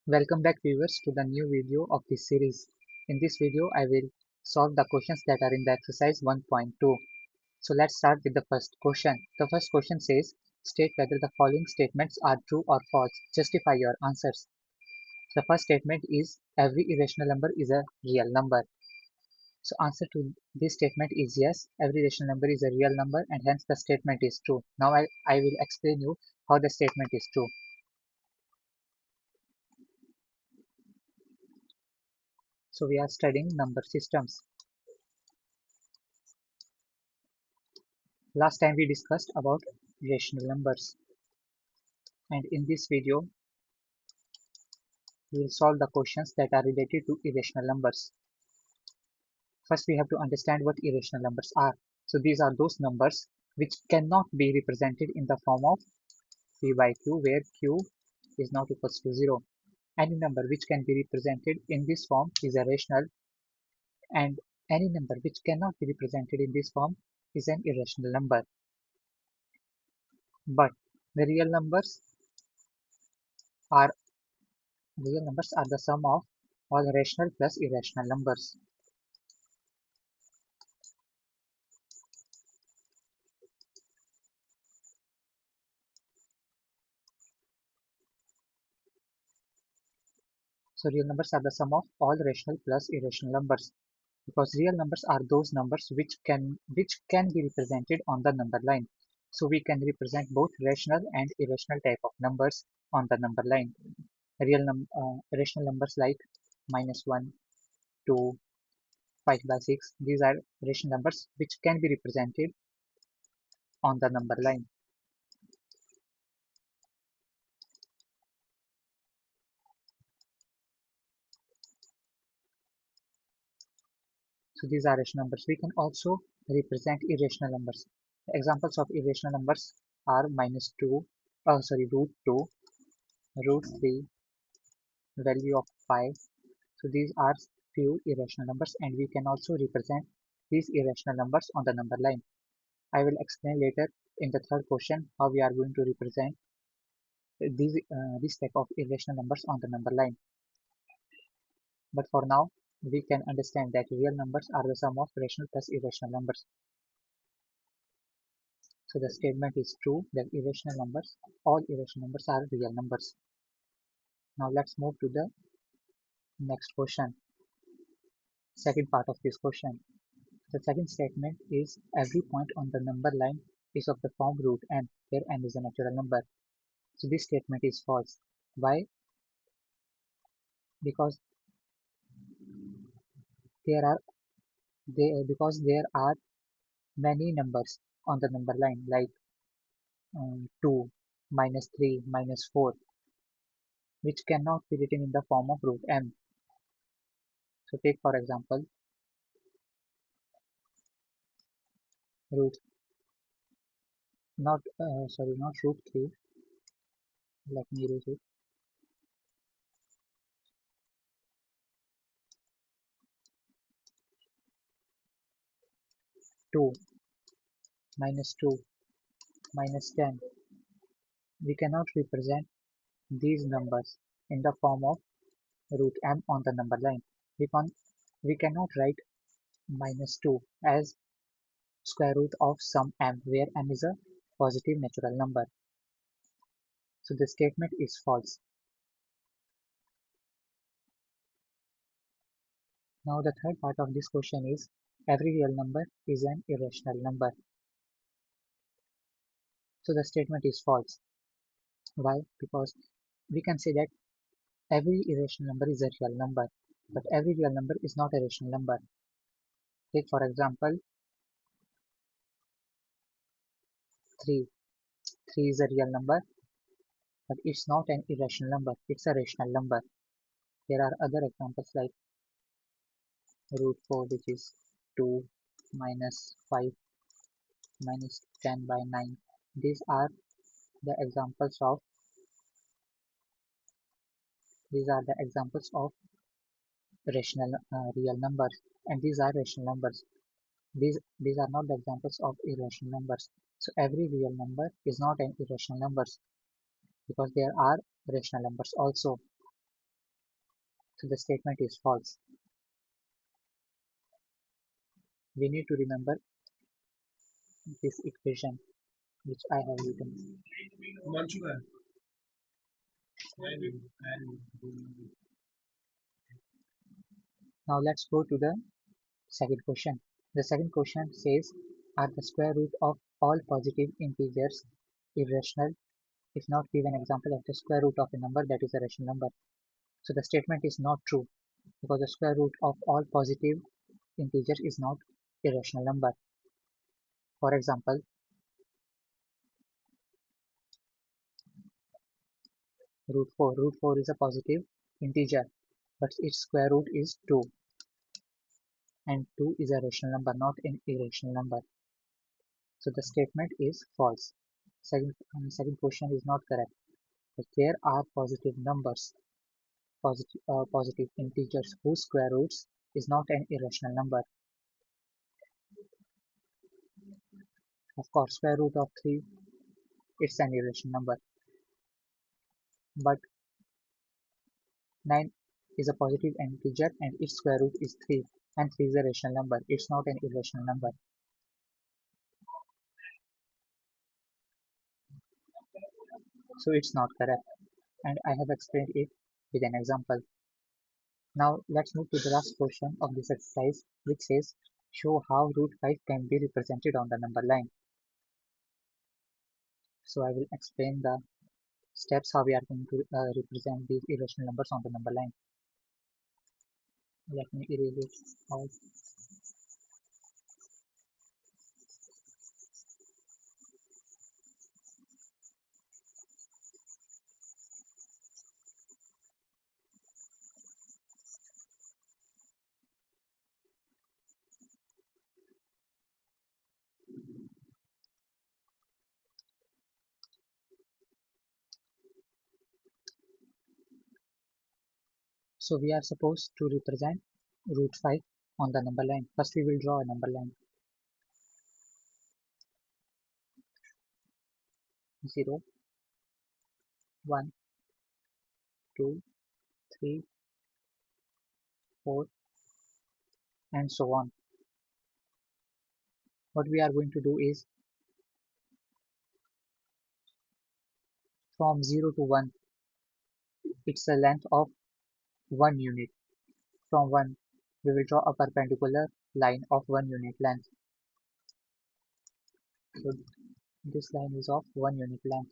Welcome back viewers to the new video of this series. In this video I will solve the questions that are in the exercise 1.2. So let's start with the first question. The first question says state whether the following statements are true or false. Justify your answers. The first statement is every irrational number is a real number. So answer to this statement is yes, every rational number is a real number and hence the statement is true. Now I will explain you how the statement is true. So we are studying number systems. Last time we discussed about rational numbers, and in this video we will solve the questions that are related to irrational numbers. First we have to understand what irrational numbers are. So these are those numbers which cannot be represented in the form of p by q, where q is not equals to 0. Any number which can be represented in this form is a rational, and any number which cannot be represented in this form is an irrational number. But the are real numbers are the sum of all rational plus irrational numbers. So real numbers are the sum of all rational plus irrational numbers, because real numbers are those numbers which can be represented on the number line. So we can represent both rational and irrational type of numbers on the number line. Rational numbers like -1, 2, 5 by 6, these are rational numbers which can be represented on the number line. So these are rational numbers. We can also represent irrational numbers. Examples of irrational numbers are -2, √2, value of 5. So these are few irrational numbers, and we can also represent these irrational numbers on the number line. I will explain later in the third question how we are going to represent this type of irrational numbers on the number line. But for now, we can understand that real numbers are the sum of rational plus irrational numbers. So the statement is true that all irrational numbers are real numbers. Now let's move to the next question, second part of this question. The second statement is every point on the number line is of the form root n, where n is a natural number. So this statement is false. Why? Because there are there are many numbers on the number line, like 2, -3, -4, which cannot be written in the form of root m. So take for example root not root 3. Let me erase it. 2, -2, -10. We cannot represent these numbers in the form of root m on the number line. We cannot write -2 as square root of some m, where m is a positive natural number. So the statement is false. Now the third part of this question is every real number is an irrational number. So the statement is false. Why? Because we can say that every irrational number is a real number, but every real number is not a rational number. Take for example 3. 3 is a real number, but it's not an irrational number, it's a rational number. There are other examples like √4, which is 2, -5, -10 by 9. These are the examples of rational real numbers, and these are rational numbers. These are not the examples of irrational numbers. So every real number is not an irrational number, because there are rational numbers also. So the statement is false. We need to remember this equation which I have written. Now let's go to the second question. The second question says, are the square root of all positive integers irrational? If not, give an example of the square root of a number that is a rational number. So the statement is not true because the square root of all positive integers is not a rational number. For example, root 4. Root 4 is a positive integer, but its square root is 2. And 2 is a rational number, not an irrational number. So the statement is false. Second question is not correct. But there are positive numbers, positive integers whose square roots is not an irrational number. Of course, square root of 3, it's an irrational number. But 9 is a positive integer and its square root is 3. And 3 is a rational number. It's not an irrational number. So it's not correct. And I have explained it with an example. Now let's move to the last question of this exercise, which says, show how root 5 can be represented on the number line. So I will explain the steps how we are going to represent these irrational numbers on the number line. Let me erase it out. So we are supposed to represent root 5 on the number line. First we will draw a number line. 0, 1, 2, 3, 4, and so on. What we are going to do is, from 0 to 1, it's a length of 1 unit. From 1, we will draw a perpendicular line of 1 unit length. So this line is of 1 unit length.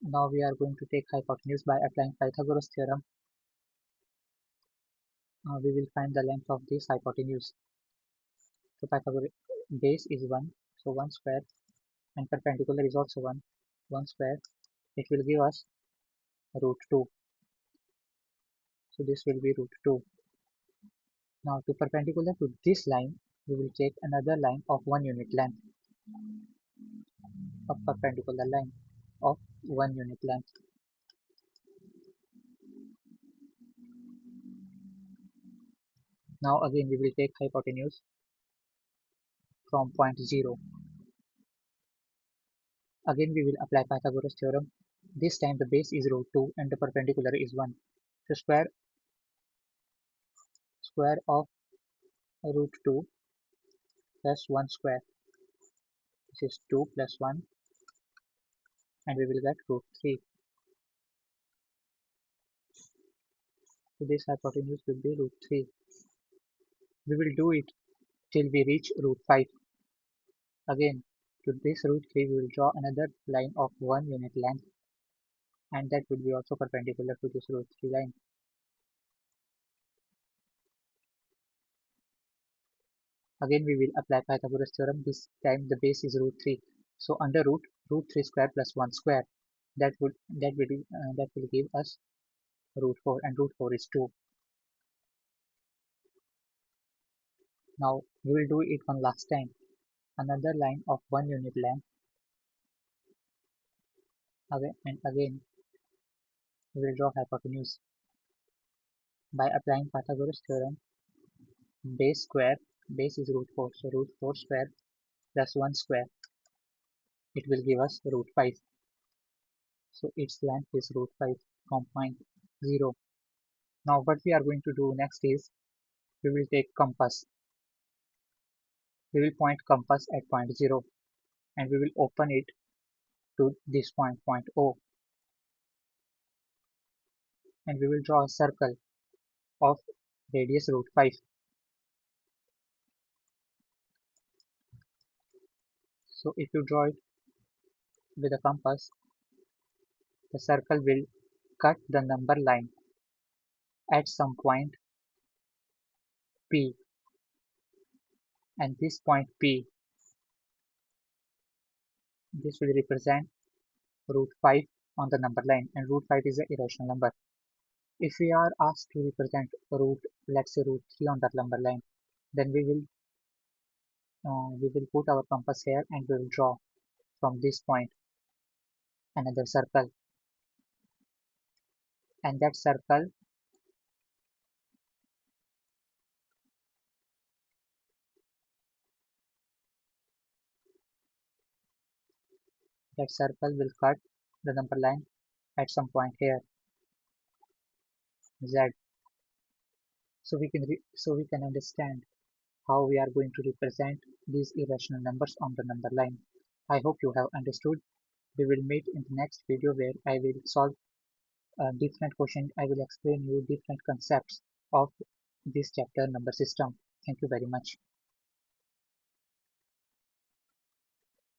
Now we are going to take hypotenuse by applying Pythagoras theorem. We will find the length of this hypotenuse. So Pythagoras base is 1, so 1 square, and perpendicular is also 1, 1 square. It will give us root 2. So this will be root 2. Now to perpendicular to this line, we will take another line of 1 unit length, a perpendicular line of 1 unit length. Now again we will take hypotenuse from point 0. Again we will apply Pythagoras theorem. This time the base is root 2 and the perpendicular is 1. So square of root 2 plus 1 square. This is 2 plus 1, and we will get root 3. So this hypotenuse will be root 3. We will do it till we reach root 5. Again, to this root 3 we will draw another line of 1 unit length, and that will be also perpendicular to this root 3 line. Again we will apply Pythagoras theorem. This time the base is root 3. So under root 3 square plus 1 square, that will give us root 4, and root 4 is 2. Now we will do it one last time. Another line of 1 unit length. Again and again we will draw hypotenuse. By applying Pythagoras theorem, base is root 4, so root 4 square plus 1 square, it will give us root 5. So its length is root 5 from point 0. Now what we are going to do next is we will take compass. We will point compass at point 0 and we will open it to this point, point O, and we will draw a circle of radius root 5. So if you draw it with a compass, the circle will cut the number line at some point P, and this point P, this will represent root 5 on the number line, and root 5 is an irrational number. If we are asked to represent root, let's say root 3 on that number line, then we will put our compass here and we will draw from this point another circle, and that circle will cut the number line at some point here, Z. So we can understand how we are going to represent these irrational numbers on the number line. I hope you have understood. We will meet in the next video where I will solve a different question. I will explain you different concepts of this chapter number system. Thank you very much.